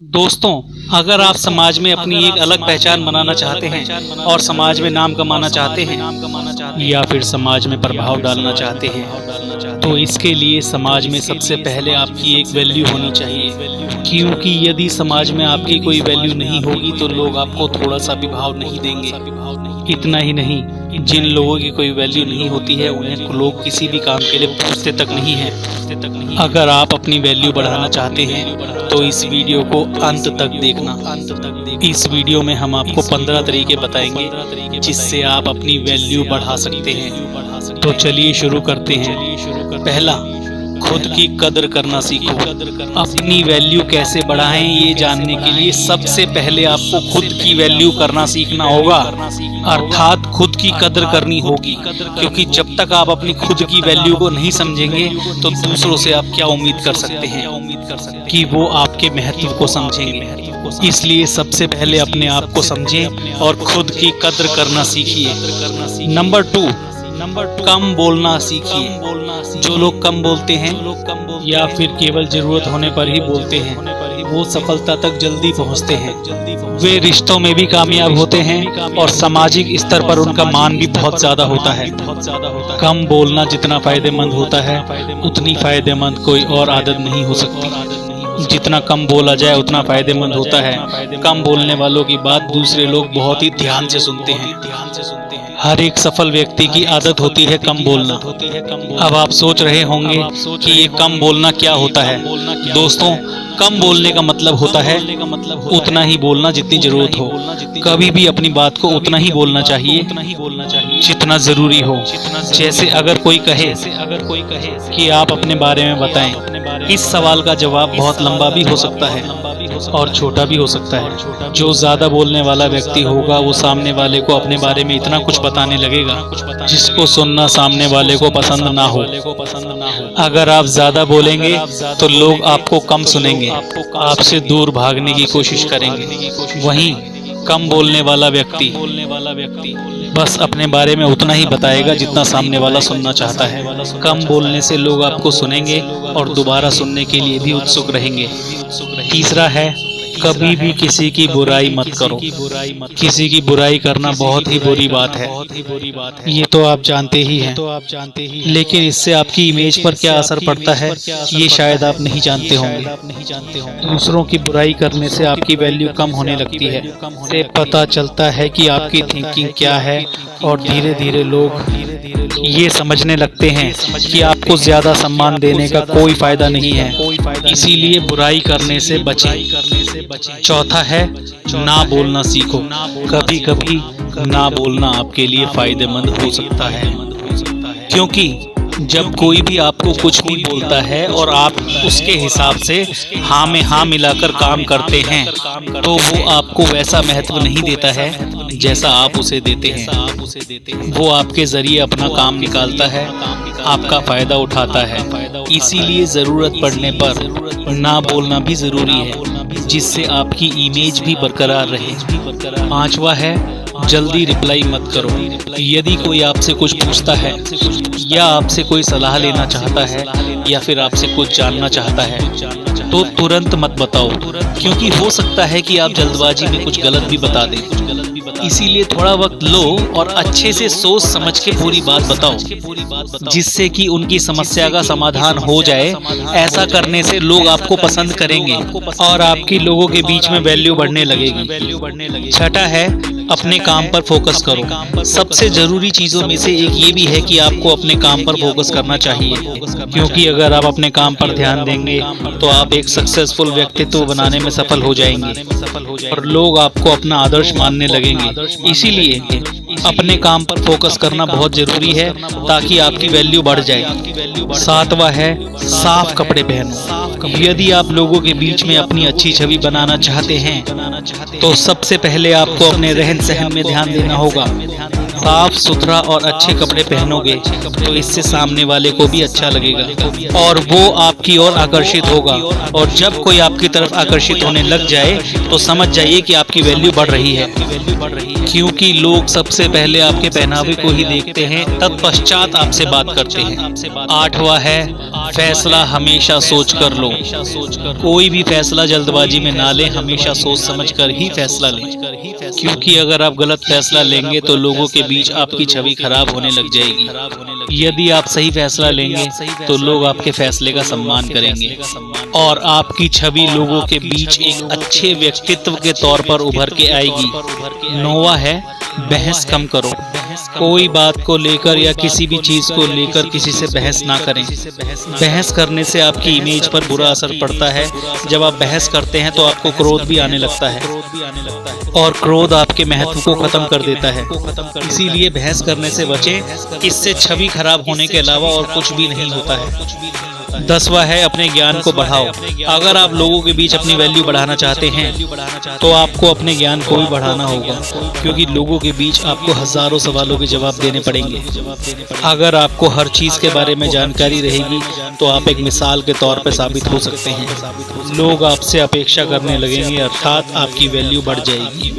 दोस्तों, अगर आप समाज में अपनी एक अलग पहचान बनाना चाहते हैं और समाज में नाम कमाना चाहते हैं या फिर समाज में प्रभाव डालना चाहते हैं, तो इसके लिए समाज में सबसे पहले आपकी एक वैल्यू होनी चाहिए। क्योंकि यदि समाज में आपकी कोई वैल्यू नहीं होगी तो लोग आपको थोड़ा सा भी भाव नहीं देंगे। इतना ही नहीं, जिन लोगों की कोई वैल्यू नहीं होती है उन्हें लोग किसी भी काम के लिए पूछते तक नहीं है। अगर आप अपनी वैल्यू बढ़ाना चाहते हैं तो इस वीडियो को अंत तक देखना। इस वीडियो में हम आपको 15 तरीके बताएंगे जिससे आप अपनी वैल्यू बढ़ा सकते हैं। तो चलिए शुरू करते हैं। पहला, खुद की कदर करना सीखो। अपनी वैल्यू कैसे बढ़ाएं ये जानने के लिए सबसे पहले आपको खुद की वैल्यू करना सीखना होगा, अर्थात खुद की कदर करनी होगी। क्योंकि जब तक आप अपनी खुद की वैल्यू को नहीं समझेंगे तो दूसरों से आप क्या उम्मीद कर सकते हैं कि वो आपके महत्व को समझेंगे। इसलिए सबसे पहले अपने आप को समझें और खुद की कदर करना सीखिए। नंबर 2, कम बोलना सीखिए। जो लोग कम बोलते हैं या फिर केवल जरूरत होने पर ही बोलते हैं, वो सफलता तक जल्दी पहुंचते हैं। वे रिश्तों में भी कामयाब होते हैं और सामाजिक स्तर पर उनका मान भी बहुत ज्यादा होता है। कम बोलना जितना फायदेमंद होता है उतनी फायदेमंद कोई और आदत नहीं हो सकती। जितना कम बोला जाए उतना फायदेमंद होता है। कम बोलने वालों की बात दूसरे लोग बहुत ही ध्यान से सुनते हैं। हर एक सफल व्यक्ति की आदत होती है कम बोलना। अब आप सोच रहे होंगे कि ये कम बोलना क्या होता है। दोस्तों, कम बोलने का मतलब होता है उतना ही बोलना जितनी जरूरत हो। कभी भी अपनी बात को उतना ही बोलना चाहिए जितना जरूरी हो। जैसे अगर कोई कहे कि आप अपने बारे में बताएं, इस सवाल का जवाब बहुत लंबा भी हो सकता है और छोटा भी हो सकता है। जो ज्यादा बोलने वाला व्यक्ति होगा वो सामने वाले को अपने बारे में इतना कुछ बताने लगेगा जिसको सुनना सामने वाले को पसंद ना हो। अगर आप ज्यादा बोलेंगे तो लोग आपको कम सुनेंगे, आपसे दूर भागने की कोशिश करेंगे। वहीं कम बोलने वाला व्यक्ति बस अपने बारे में उतना ही बताएगा जितना सामने वाला सुनना चाहता है। कम बोलने से लोग आपको सुनेंगे और दोबारा सुनने के लिए भी उत्सुक रहेंगे। तीसरा है, कभी भी किसी की बुराई मत करो। किसी की बुराई करना बहुत ही बुरी बात है, ये तो आप जानते ही हैं। लेकिन इससे आपकी इमेज पर क्या असर पड़ता है ये शायद आप नहीं जानते होंगे। दूसरों की बुराई करने से आपकी वैल्यू कम होने लगती है। से पता चलता है कि आपकी थिंकिंग क्या है और धीरे धीरे लोग ये समझने लगते हैं कि आपको ज्यादा सम्मान देने का कोई फायदा नहीं है। इसीलिए बुराई करने से बचें। चौथा है, ना बोलना सीखो। कभी कभी ना बोलना आपके लिए फायदेमंद हो सकता है। क्योंकि जब कोई भी आपको कुछ भी बोलता है और आप उसके हिसाब से हाँ में हाँ मिलाकर काम करते हैं तो वो आपको वैसा महत्व नहीं देता है जैसा आप उसे देते हैं। वो आपके जरिए अपना काम निकालता है, आपका फायदा उठाता है। इसीलिए जरूरत पड़ने पर ना बोलना भी जरूरी है जिससे आपकी इमेज भी बरकरार रहे। पांचवा है, जल्दी रिप्लाई मत करो। यदि कोई आपसे कुछ पूछता है या आपसे कोई सलाह लेना चाहता है या फिर आपसे कुछ जानना चाहता है तो तुरंत मत बताओ, क्योंकि हो सकता है कि आप जल्दबाजी में कुछ गलत भी बता दें। इसीलिए थोड़ा वक्त लो और अच्छे से सोच समझ के पूरी बात बताओ जिससे कि उनकी समस्या का समाधान हो जाए। ऐसा करने से लोग आपको पसंद करेंगे और आपकी लोगों के बीच में वैल्यू बढ़ने लगेगी। छठा है, अपने काम पर फोकस करो। सबसे जरूरी चीजों में से एक ये भी है कि आपको अपने काम पर फोकस करना चाहिए, क्योंकि अगर आप अपने काम पर ध्यान देंगे तो आप एक सक्सेसफुल व्यक्तित्व बनाने में सफल हो जाएंगे और लोग आपको अपना आदर्श मानने लगेंगे। इसीलिए अपने काम पर फोकस करना बहुत जरूरी है ताकि आपकी वैल्यू बढ़ जाए। सातवां है, साफ कपड़े पहनो। यदि आप लोगों के बीच में अपनी अच्छी छवि बनाना चाहते हैं तो सबसे पहले आपको अपने रहन सहन में ध्यान देना होगा। साफ सुथरा और अच्छे कपड़े पहनोगे तो इससे सामने वाले को भी अच्छा लगेगा और वो आपकी ओर आकर्षित होगा। और जब कोई आपकी तरफ आकर्षित होने लग जाए तो समझ जाइए कि आपकी वैल्यू बढ़ रही है, क्योंकि लोग सबसे पहले आपके पहनावे को ही देखते हैं, तत्पश्चात आपसे बात करते हैं। 8वां है फैसला हमेशा सोच कर लो। कोई भी फैसला जल्दबाजी में ना लें, हमेशा सोच समझ कर ही फैसला लें, क्योंकि अगर आप गलत फैसला लेंगे तो लोगों के बीच आपकी छवि खराब होने लग जाएगी। यदि आप सही फैसला लेंगे तो लोग आपके फैसले का सम्मान करेंगे और आपकी छवि लोगों के बीच एक अच्छे व्यक्तित्व के तौर पर उभर के आएगी। 9वां है बहस कम करो। कोई बात को लेकर या किसी भी चीज को लेकर किसी से बहस ना करें। बहस करने से आपकी इमेज पर बुरा असर पड़ता है। जब आप बहस करते हैं तो आपको क्रोध भी आने लगता है और क्रोध आपके महत्व को खत्म कर देता है। इसीलिए बहस करने से बचें, इससे छवि खराब होने के अलावा और कुछ भी नहीं होता है। 10वां है अपने ज्ञान को बढ़ाओ। अगर आप लोगों के बीच अपनी वैल्यू बढ़ाना चाहते हैं तो आपको अपने ज्ञान को भी बढ़ाना होगा, क्योंकि लोगों के बीच आपको हजारों सवालों के जवाब देने पड़ेंगे। अगर आपको हर चीज के बारे में जानकारी रहेगी तो आप एक मिसाल के तौर पर साबित हो सकते हैं। लोग आपसे अपेक्षा करने लगेंगे, अर्थात आपकी वैल्यू बढ़ जाएगी।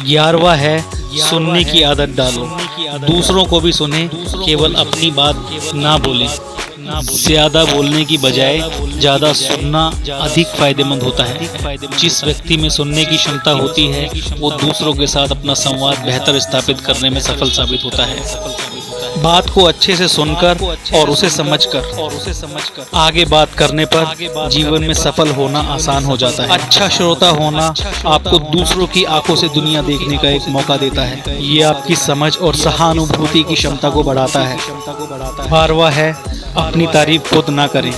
11वां है सुनने की आदत डालो। दूसरों को भी सुने, केवल अपनी बात ना बोलें। ज्यादा बोलने की बजाय ज्यादा सुनना अधिक फायदेमंद होता है। जिस व्यक्ति में सुनने की क्षमता होती है वो दूसरों के साथ अपना संवाद बेहतर स्थापित करने में सफल साबित होता है। बात को अच्छे से सुनकर और उसे समझकर आगे बात करने पर जीवन में सफल होना आसान हो जाता है। अच्छा श्रोता होना आपको दूसरों की आंखों से दुनिया देखने का एक मौका देता है। ये आपकी समझ और सहानुभूति की क्षमता को बढ़ाता है। 12वां है अपनी तारीफ खुद ना करें।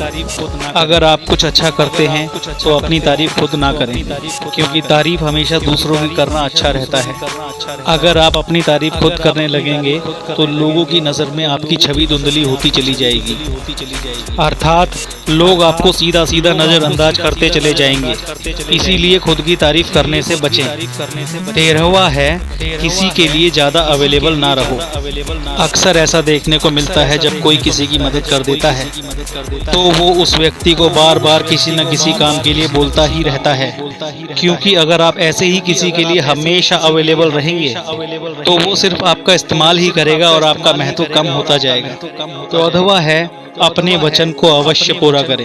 अगर आप कुछ अच्छा करते हैं तो अपनी तारीफ खुद ना करें, क्योंकि तारीफ हमेशा दूसरों की करना अच्छा रहता है। अगर आप अपनी तारीफ खुद करने लगेंगे तो लोगों की नज़र में आपकी छवि धुंधली होती चली जाएगी, अर्थात लोग आपको सीधा सीधा नज़रअंदाज करते चले जाएंगे। इसीलिए खुद की तारीफ करने से बचें। 13वां है किसी के लिए ज़्यादा अवेलेबल ना रहो। अक्सर ऐसा देखने को मिलता है जब कोई किसी की मदद कर देता है तो वो उस व्यक्ति को बार बार किसी न किसी काम के लिए बोलता ही रहता है, क्योंकि अगर आप ऐसे ही किसी के लिए हमेशा अवेलेबल रहेंगे तो वो सिर्फ आपका इस्तेमाल ही करेगा और आपका महत्व कम होता जाएगा। 14वां है अपने वचन को अवश्य पूरा करें।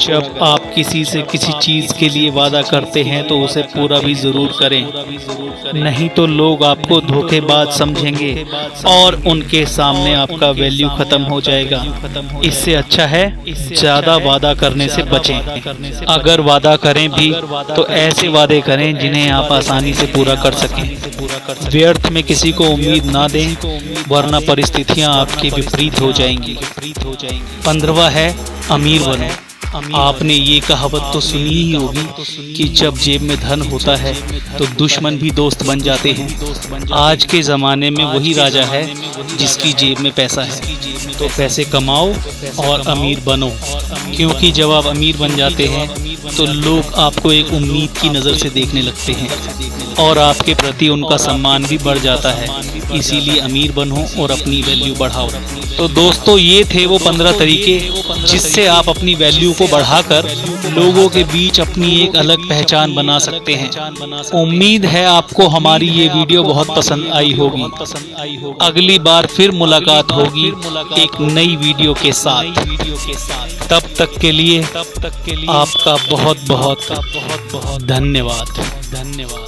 जब आप किसी से किसी चीज के लिए वादा करते हैं तो उसे पूरा भी जरूर करें, नहीं तो लोग आपको धोखेबाज समझेंगे और उनके सामने आपका वैल्यू खत्म हो जाएगा। इससे अच्छा है ज्यादा वादा करने से बचें। अगर वादा करें भी तो ऐसे वादे करें जिन्हें आप आसानी से पूरा कर सकें। व्यर्थ में किसी को उम्मीद ना दें, वरना परिस्थितियां आपके विपरीत हो जाएंगी। 15वां है अमीर बनो। आपने ये कहावत तो सुनी ही होगी कि जब जेब में धन होता है तो दुश्मन भी दोस्त बन जाते हैं। आज के ज़माने में वही राजा है जिसकी जेब में पैसा है। तो पैसे कमाओ और अमीर बनो, क्योंकि जब आप अमीर बन जाते हैं तो लोग आपको एक उम्मीद की नज़र से देखने लगते हैं और आपके प्रति उनका सम्मान भी बढ़ जाता है। इसीलिए अमीर बनो और अपनी वैल्यू बढ़ाओ। तो दोस्तों, ये थे वो 15 तरीके जिससे आप अपनी वैल्यू को बढ़ाकर लोगों के बीच अपनी एक अलग पहचान बना सकते हैं। उम्मीद है आपको हमारी ये वीडियो बहुत पसंद आई होगी। अगली बार फिर मुलाकात होगी एक नई वीडियो के साथ। तब तक के लिए आपका बहुत बहुत धन्यवाद।